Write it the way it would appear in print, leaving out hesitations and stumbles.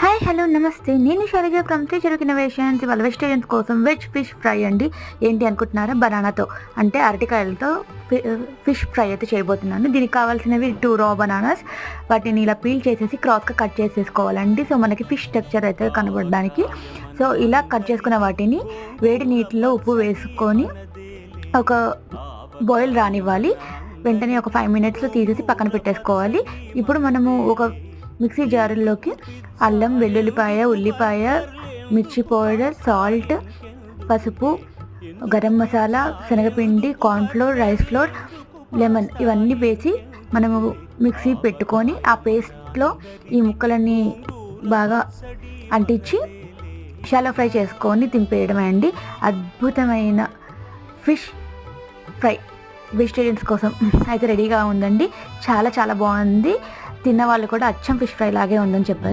Hi hello నమస్తే, నేను Shailaja from teacher innovations. ఇవాళ వెజిటేరియన్స్ కోసం వెజ్ ఫిష్ ఫ్రై అండి. ఏంటి అనుకుంటున్నారా? బనానాతో అంటే అరటికాయలతో ఫిష్ ఫ్రై అయితే చేయబోతున్నాను. దీనికి కావాల్సినవి 2 రా బనానాస్. వాటిని ఇలా పీల్ చేసేసి క్రాస్గా కట్ చేసేసుకోవాలండి. సో మనకి ఫిష్ టెక్స్చర్ అయితే కనబడడానికి. సో ఇలా కట్ చేసుకున్న వాటిని వేడి నీటిలో ఉప్పు వేసుకొని ఒక బాయిల్ రానివ్వాలి. వెంటనే ఒక 5 మినిట్స్లో తీసేసి పక్కన పెట్టేసుకోవాలి. ఇప్పుడు మనము ఒక మిక్సీ జారుల్లోకి అల్లం, వెల్లుల్లిపాయ, ఉల్లిపాయ, మిర్చి పౌడర్, సాల్ట్, పసుపు, గరం మసాలా, శనగపిండి, కార్న్ఫ్లోర్, రైస్ ఫ్లోర్, లెమన్ ఇవన్నీ వేసి మనము మిక్సీ పెట్టుకొని ఆ పేస్ట్లో ఈ ముక్కలన్నీ బాగా అంటించి షాలో ఫ్రై చేసుకొని తింపేయడమే అండి. అద్భుతమైన ఫిష్ ఫ్రై వెజిటేరియన్స్ కోసం అయితే రెడీగా ఉందండి. చాలా చాలా బాగుంది. తిన్న వాళ్ళు కూడా అచ్చం ఫిష్ ఫ్రై లాగే ఉందని చెప్పారు.